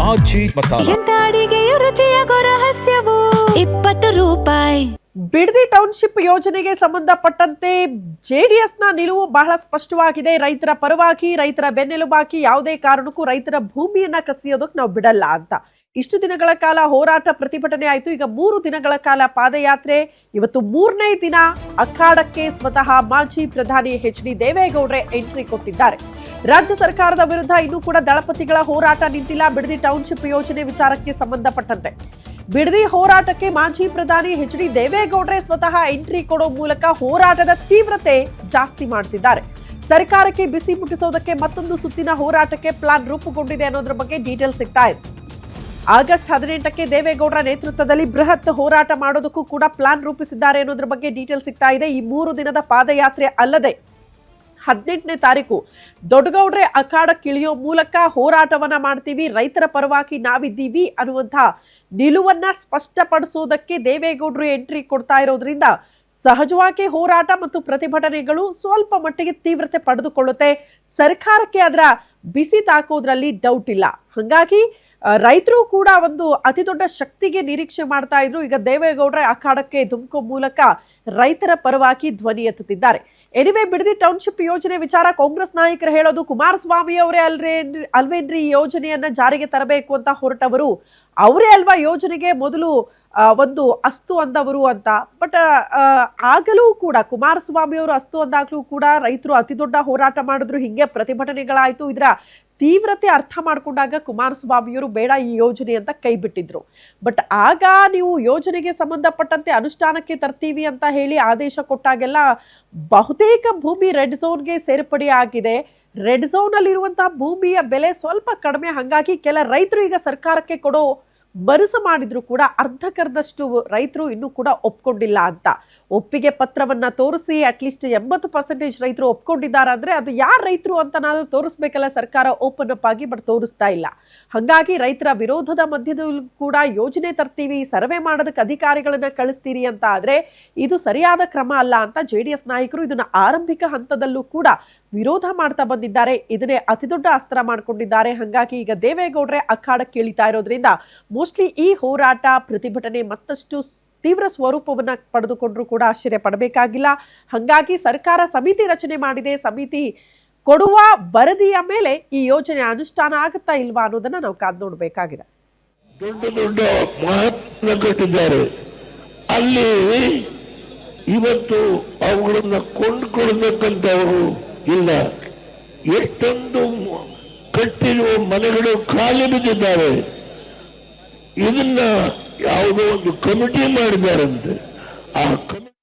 ಮಾಜಿ ಮಸಾಲ. ಎಂತ ಅಡಿಗೆಯ ರುಚಿಯಾಗೋ ರಹಸ್ಯವು 20 ರೂಪಾಯಿ. ಬಿಡದಿ ಟೌನ್ಶಿಪ್ ಯೋಜನೆಗೆ ಸಂಬಂಧಪಟ್ಟಂತೆ ಜೆಡಿಎಸ್ನ ನಿಲುವು ಬಹಳ ಸ್ಪಷ್ಟವಾಗಿದೆ. ರೈತರ ಪರವಾಗಿ, ರೈತರ ಬೆನ್ನೆಲುಬಾಗಿ ಯಾವುದೇ ಕಾರಣಕ್ಕೂ ರೈತರ ಭೂಮಿಯನ್ನ ಕಸಿಯೋದಕ್ಕೆ ನಾವು ಬಿಡಲ್ಲ ಅಂತ. ಇಷ್ಟು ದಿನಗಳ ಕಾಲ ಹೋರಾಟ ಪ್ರತಿಭಟನೆ ಆಯಿತು. ಈಗ 3 ದಿನಗಳ ಕಾಲ ಪಾದಯಾತ್ರೆ. ಇವತ್ತು 3ನೇ ದಿನ ಅಖಾಡಕ್ಕೆ ಸ್ವತಃ ಮಾಜಿ ಪ್ರಧಾನಿ ಎಚ್.ಡಿ. ದೇವೇಗೌಡ್ರೆ ಎಂಟ್ರಿ ಕೊಟ್ಟಿದ್ದಾರೆ. ರಾಜ್ಯ ಸರ್ಕಾರದ ವಿರುದ್ಧ ಇನ್ನೂ ಕೂಡ ದಳಪತಿಗಳ ಹೋರಾಟ ನಿಂತಿಲ್ಲ. ಬಿಡದಿ ಟೌನ್ಶಿಪ್ ಯೋಜನೆ ವಿಚಾರಕ್ಕೆ ಸಂಬಂಧಪಟ್ಟಂತೆ ಬಿಡದಿ ಹೋರಾಟಕ್ಕೆ ಮಾಜಿ ಪ್ರಧಾನಿ ಎಚ್.ಡಿ. ದೇವೇಗೌಡ್ರೆ ಸ್ವತಃ ಎಂಟ್ರಿ ಕೊಡೋ ಮೂಲಕ ಹೋರಾಟದ ತೀವ್ರತೆ ಜಾಸ್ತಿ ಮಾಡ್ತಿದ್ದಾರೆ. ಸರ್ಕಾರಕ್ಕೆ ಬಿಸಿ ಮುಟ್ಟಿಸೋದಕ್ಕೆ ಮತ್ತೊಂದು ಸುತ್ತಿನ ಹೋರಾಟಕ್ಕೆ ಪ್ಲಾನ್ ರೂಪುಗೊಂಡಿದೆ ಅನ್ನೋದ್ರ ಬಗ್ಗೆ ಡೀಟೇಲ್ ಸಿಗ್ತಾ ಇದೆ. ಆಗಸ್ಟ್ 18ಕ್ಕೆ ದೇವೇಗೌಡರ ನೇತೃತ್ವದಲ್ಲಿ ಬೃಹತ್ ಹೋರಾಟ ಮಾಡೋದಕ್ಕೂ ಕೂಡ ಪ್ಲಾನ್ ರೂಪಿಸಿದ್ದಾರೆ ಅನ್ನೋದ್ರ ಬಗ್ಗೆ ಡೀಟೇಲ್ ಸಿಗ್ತಾ ಇದೆ. ಈ 3 ದಿನದ ಪಾದಯಾತ್ರೆ ಅಲ್ಲದೆ 18ನೇ ತಾರೀಕು ದೊಡ್ಡಗೌಡ್ರೆ ಅಖಾಡಕ್ಕಿಳಿಯೋ ಮೂಲಕ ಹೋರಾಟವನ್ನ ಮಾಡ್ತೀವಿ, ರೈತರ ಪರವಾಗಿ ನಾವಿದ್ದೀವಿ ಅನ್ನುವಂಥ ನಿಲುವನ್ನ ಸ್ಪಷ್ಟಪಡಿಸೋದಕ್ಕೆ ದೇವೇಗೌಡರು ಎಂಟ್ರಿ ಕೊಡ್ತಾ ಇರೋದ್ರಿಂದ ಸಹಜವಾಗಿ ಹೋರಾಟ ಮತ್ತು ಪ್ರತಿಭಟನೆಗಳು ಸ್ವಲ್ಪ ಮಟ್ಟಿಗೆ ತೀವ್ರತೆ ಪಡೆದುಕೊಳ್ಳುತ್ತೆ. ಸರ್ಕಾರಕ್ಕೆ ಅದರ ಬಿಸಿ ತಾಕೋದ್ರಲ್ಲಿ ಡೌಟ್ ಇಲ್ಲ. ಹಾಗಾಗಿ ರೈತರು ಕೂಡ ಒಂದು ಅತಿ ದೊಡ್ಡ ಶಕ್ತಿಗೆ ನಿರೀಕ್ಷೆ ಮಾಡ್ತಾ ಇದ್ರು. ಈಗ ದೇವೇಗೌಡರ ಅಖಾಡಕ್ಕೆ ಧುಮುಕೋ ಮೂಲಕ ರೈತರ ಪರವಾಗಿ ಧ್ವನಿ ಎತ್ತುತ್ತಿದ್ದಾರೆ. ಎನಿವೆ, ಬಿಡದಿ ಟೌನ್ಶಿಪ್ ಯೋಜನೆ ವಿಚಾರ ಕಾಂಗ್ರೆಸ್ ನಾಯಕರು ಹೇಳೋದು ಕುಮಾರಸ್ವಾಮಿ ಅವರೇ ಅಲ್ವೇನ್ರಿ ಈ ಯೋಜನೆಯನ್ನ ಜಾರಿಗೆ ತರಬೇಕು ಅಂತ ಹೊರಟವರು, ಅವರೇ ಅಲ್ವಾ ಯೋಜನೆಗೆ ಮೊದಲು ಒಂದು ಅಸ್ತು ಅಂದವರು ಅಂತ. ಬಟ್ ಆಗಲೂ ಕೂಡ ಕುಮಾರಸ್ವಾಮಿ ಅವರು ಅಸ್ತು ಅಂದಾಗ್ಲೂ ಕೂಡ ರೈತರು ಅತಿ ದೊಡ್ಡ ಹೋರಾಟ ಮಾಡಿದ್ರು, ಹಿಂಗೆ ಪ್ರತಿಭಟನೆಗಳಾಯ್ತು. ಇದರ ತೀವ್ರತೆ ಅರ್ಥ ಮಾಡ್ಕೊಂಡಾಗ ಕುಮಾರಸ್ವಾಮಿಯವರು ಬೇಡ ಈ ಯೋಜನೆ ಅಂತ ಕೈ ಬಿಟ್ಟಿದ್ರು. ಬಟ್ ಆಗ ನೀವು ಯೋಜನೆಗೆ ಸಂಬಂಧಪಟ್ಟಂತೆ ಅನುಷ್ಠಾನಕ್ಕೆ ತರ್ತೀವಿ ಅಂತ ಹೇಳಿ ಆದೇಶ ಕೊಟ್ಟಾಗೆಲ್ಲ ಬಹುತೇಕ ಭೂಮಿ ರೆಡ್ ಝೋನ್ಗೆ ಸೇರ್ಪಡೆ ಆಗಿದೆ. ರೆಡ್ ಝೋನ್ ಅಲ್ಲಿರುವಂತಹ ಭೂಮಿಯ ಬೆಲೆ ಸ್ವಲ್ಪ ಕಡಿಮೆ. ಹಾಗಾಗಿ ಕೆಲ ರೈತರು ಈಗ ಸರ್ಕಾರಕ್ಕೆ ಕೊಡೋ ಮನಸ್ಸು ಮಾಡಿದ್ರು ಕೂಡ ಅರ್ಧಕ್ಕರ್ಧಷ್ಟು ರೈತರು ಇನ್ನೂ ಕೂಡ ಒಪ್ಕೊಂಡಿಲ್ಲ ಅಂತ. ಒಪ್ಪಿಗೆ ಪತ್ರವನ್ನ ತೋರಿಸಿ ಅಟ್ಲೀಸ್ಟ್ 80% ರೈತರು ಒಪ್ಕೊಂಡಿದ್ದಾರೆ ಅಂದ್ರೆ ಅದು ಯಾರು ರೈತರು ಅಂತ ನಾವು ತೋರಿಸ್ಬೇಕಲ್ಲ ಸರ್ಕಾರ ಓಪನ್ ಅಪ್ ಆಗಿ. ಬಟ್ ತೋರಿಸ್ತಾ ಇಲ್ಲ. ಹಾಗಾಗಿ ರೈತರ ವಿರೋಧದ ಮಧ್ಯದಲ್ಲೂ ಕೂಡ ಯೋಜನೆ ತರ್ತೀವಿ, ಸರ್ವೆ ಮಾಡೋದಕ್ಕೆ ಅಧಿಕಾರಿಗಳನ್ನ ಕಳಿಸ್ತೀರಿ ಅಂತ ಆದ್ರೆ ಇದು ಸರಿಯಾದ ಕ್ರಮ ಅಲ್ಲ ಅಂತ ಜೆಡಿಎಸ್ ನಾಯಕರು ಇದನ್ನ ಆರಂಭಿಕ ಹಂತದಲ್ಲೂ ಕೂಡ ವಿರೋಧ ಮಾಡ್ತಾ ಬಂದಿದ್ದಾರೆ. ಇದನ್ನೇ ಅತಿ ದೊಡ್ಡ ಅಸ್ತ್ರ ಮಾಡ್ಕೊಂಡಿದ್ದಾರೆ. ಹಾಗಾಗಿ ಈಗ ದೇವೇಗೌಡ್ರೆ ಅಖಾಡಕ್ಕೆ ಇಳಿತಾ ಇರೋದ್ರಿಂದ ಮೋಸ್ಟ್ಲಿ ಈ ಹೋರಾಟ ಪ್ರತಿಭಟನೆ ಮತ್ತಷ್ಟು ತೀವ್ರ ಸ್ವರೂಪವನ್ನ ಪಡೆದುಕೊಂಡ್ರು ಕೂಡ ಆಶ್ಚರ್ಯ ಪಡಬೇಕಾಗಿಲ್ಲ. ಹಾಗಾಗಿ ಸರ್ಕಾರ ಸಮಿತಿ ರಚನೆ ಮಾಡಿದೆ. ಸಮಿತಿ ಕೊಡುವ ವರದಿಯ ಮೇಲೆ ಈ ಯೋಜನೆ ಅನುಷ್ಠಾನ ಆಗುತ್ತಾ ಇಲ್ವಾ ಅನ್ನೋದನ್ನ ನಾವು ಕಾದು ನೋಡಬೇಕಾಗಿದೆ. ದೊಡ್ಡ ದೊಡ್ಡ ಮಹಾತ್ಮ ಕಟ್ಟಿದ್ದಾರೆ. ಅಲ್ಲಿ ಇವತ್ತು ಅವುಗಳನ್ನ ಕೊಂಡುಕೊಳ್ತಕ್ಕಂಥವರು ಇಲ್ಲ. ಎಷ್ಟೊಂದು ಕಟ್ಟಿರುವ ಮನೆಗಳು ಖಾಲಿ ಬಿದ್ದಿದ್ದಾರೆ. ಇದನ್ನ ಯಾವುದೋ ಒಂದು ಕಮಿಟಿ ಮಾಡಿದ್ದಾರಂತೆ. ಆ